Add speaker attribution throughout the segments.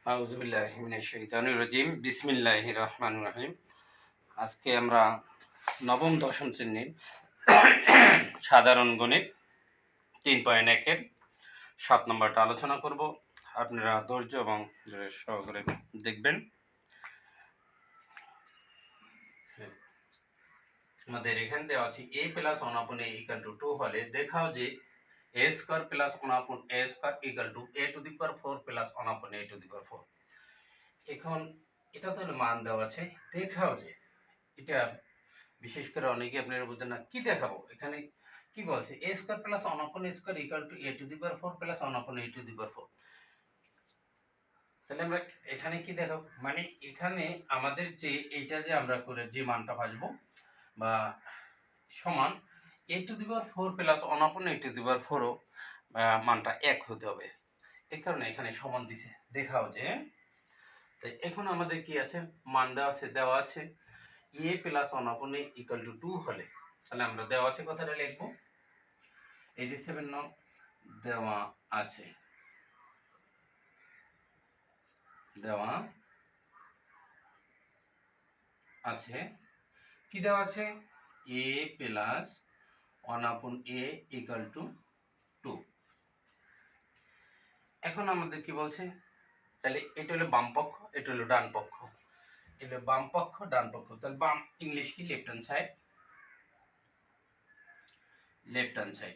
Speaker 1: আউযুবিল্লাহি মিনাশ শাইতানির রাজিম। বিসমিল্লাহির রহমানির রহিম। আজকে আমরা নবম দশম শ্রেণীর সাধারণ গণিত 3.1 এর 7 নম্বরটা আলোচনা করব। আপনারা ধৈর্য এবং সহকারে দেখবেন। আমাদের এখানে দেওয়া আছে a plus 1/a equal to 2 হলে দেখাও যে a square plus 1/a square equal to a to the power 4 plus 1/a to the power 4। এখন এটা তো মান দেওয়া আছে, দেখাও যে এটা বিশেষ করে অনেকে আপনারা বুঝেন না কি দেখাবো। এখানে কি বলছে a square plus 1/a square equal to a to the power 4 plus 1/a to the power 4। তাহলে আমরা এখানে কি দেখাবো, মানে এখানে আমাদের যে এইটা যে আমরা করে যে মানটা পাবো বা সমান a to the power 4 plus 1/a to the power 4 মানটা 1 হতে হবে। এই কারণে এখানে সমান দিছে, দেখাও যে। তাই এখন আমাদের কি আছে, মান দেওয়া আছে a plus 1/a equal to 2 হলে তাহলে আমরা দেওয়া আছে কথাটা লিখবো। 87 নং দেওয়া আছে, দেওয়া আছে কি দেওয়া আছে a plus 1/a equal to 2। এখন আমাদের কি বলছে, তাহলে এটা হলো বাম পক্ষ, এটা হলো ডান পক্ষ। এটা বাম পক্ষ ডান পক্ষ, তাহলে বাম ইংলিশ কি left hand side, left hand side.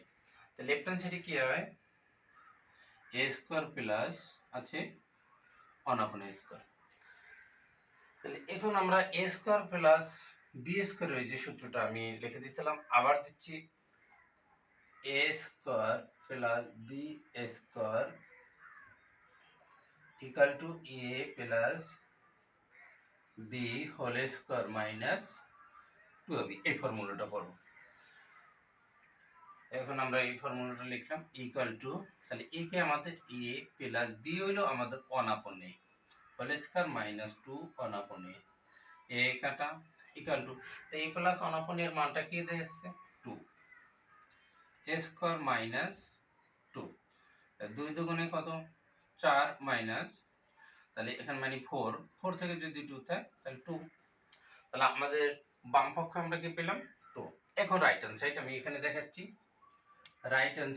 Speaker 1: তো লেফট হ্যান্ড সাইডে কি হয় a স্কয়ার প্লাস আছে 1/a স্কয়ার। তাহলে এখন আমরা a square plus b square এর যে সূত্রটা আমি লিখে দিয়েছিলাম আবার দিচ্ছি, a square plus b square equal to a plus b whole square minus 2ab। এই ফর্মুলাটা পড়ব। এখন আমরা এই ফর্মুলাটা লিখলাম ইকুয়াল টু, তাহলে a কে আমাদের a প্লাস b হইলো আমাদের 1/a whole square minus 2 1/a a কাটা ইকুয়াল টু, তো a প্লাস 1/a এর মানটা কি দিয়েছে 2 a স্কয়ার মাইনাস 2, 2 দুগুণে কত 4 মাইনাস, তাহলে এখানে মানে 4 থেকে যদি 2 থাকে তাহলে 2। তাহলে আমাদের বাম পক্ষে আমরা কি পেলাম 2। এখন রাইট হ্যান্ড সাইড আমি এখানে দেখাচ্ছি। রাইট হ্যান্ড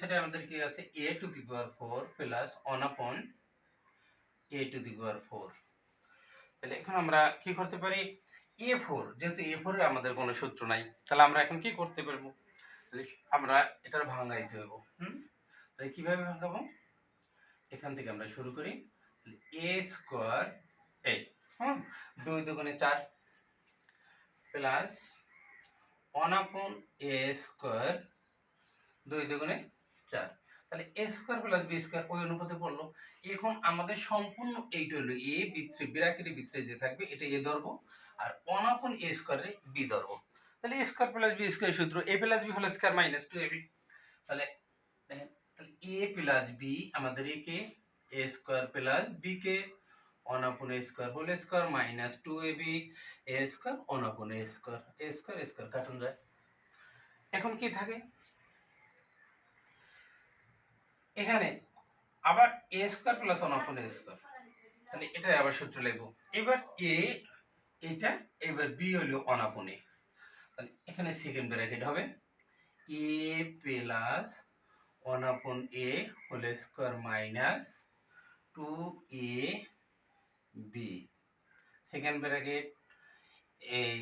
Speaker 1: সাইডে আমাদের কি আছে a to the power 4 plus 1/a to the power 4। তাহলে এখন আমরা কি করতে পারি, a4 যেহেতু a4 এর আমাদের কোনো সূত্র নাই, তাহলে আমরা এখন কি করতে পারবো, তাহলে আমরা এটার ভাঙাইতে হইব। তাহলে কিভাবে ভাঙাবো, এখান থেকে আমরা শুরু করি। a স্কয়ার এই 2 দুগুণে 4 প্লাস 1/a স্কয়ার 2 দুগুণে 4, তাহলে a square plus b square ওই অনুপাতে পড়লো। এখন আমাদের সম্পূর্ণ এইটা হলো a ভিতরে ব্র্যাকেটের ভিতরে যে থাকবে এটা a ধরবো আর 1/a স্কয়ারে b ধরবো। তাহলে a square plus b square সূত্র a plus b whole square minus 2ab। তাহলে a প্লাস b আমাদের a কে a স্কয়ার প্লাস b কে 1/a square whole square minus 2ab a square 1/a square, a square কাটুন যায়। এখন কি থাকে এখানে আবার a square plus 1/a square, তাহলে এটা আবার সূত্র লিখব। এবার a এটা, এবার b হলো 1/a, তাহলে এখানে সেকেন্ড ব্র্যাকেট হবে a plus 1/a whole square minus 2ab second bracket. এই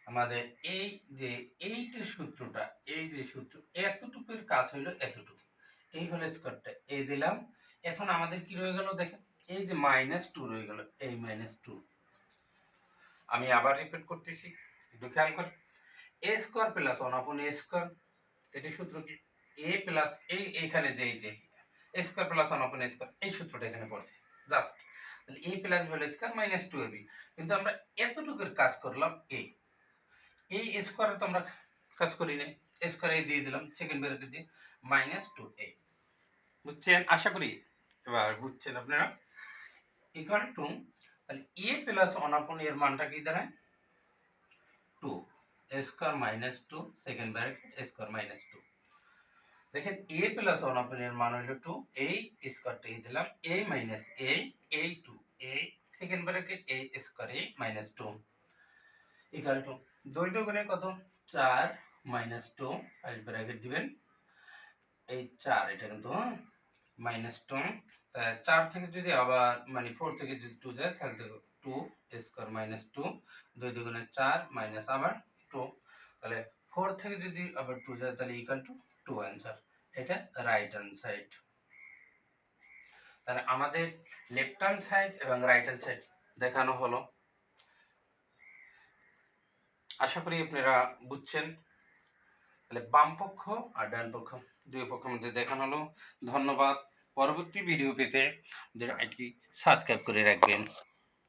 Speaker 1: আমাদের এই যে এইটার সূত্রটা, এই যে সূত্র এতটুকুর কাজ হলো এতটুকু, এই হলো স্কয়ারটা এই দিলাম। এখন আমাদের কি রয়ে গেল দেখেন, এই যে -2 রয়ে গেল, এই -2। আমি আবার রিপিট করতেছি, একটু খেয়াল কর। a square plus 1/a square, এটি সূত্র কি a প্লাস এইখানে যে a square plus 1/a square এই সূত্রটা এখানে পড়ছি জাস্ট। তাহলে a plus b whole square minus 2ab, কিন্তু আমরা এতটুকুর কাজ করলাম এই স্কয়ারে তো আমরা কাজ করি না, স্কয়ারে দিয়ে দিলাম সেকেন্ড ব্র্যাকেট দিয়ে -2a। বুঝছেন আশা করি, এবার বুঝছেন আপনারা। ইকুয়াল টু, তাহলে a প্লাস 1/a এর মানটা কি দাঁড়ায় 2 a square minus 2 second bracket a square minus 2। দেখেন a প্লাস 1 অফ এর মান হলো 2, এই স্কয়ারটা এই দিলাম a minus a 2 a second bracket a square a minus 2 equal to 2 গুণে কত 4 মাইনাস 2 ফার্স্ট ব্র্যাকেট দিবেন এই 4 এটা কিন্তু মাইনাস 2 4 থেকে যদি আবার মানে 4 থেকে যদি 2 যায় তাহলে 2 স্কয়ার মাইনাস 2 2 গুণে 4 মাইনাস আবার 2 তাহলে 4 থেকে যদি আবার 2 যায় তাহলে ইকুয়াল টু 2 অ্যান্সার। এটা রাইট হ্যান্ড সাইড। তাহলে আমাদের লেফট হ্যান্ড সাইড এবং রাইট হ্যান্ড সাইড দেখানো হলো। আশা করি আপনারা বুঝছেন। তাহলে বাম পক্ষ আর ডান পক্ষ দুই পক্ষের মধ্যে দেখানো হলো। ধন্যবাদ। পরবর্তী ভিডিও পেতে আমাদের আইটি সাবস্ক্রাইব করে রাখবেন।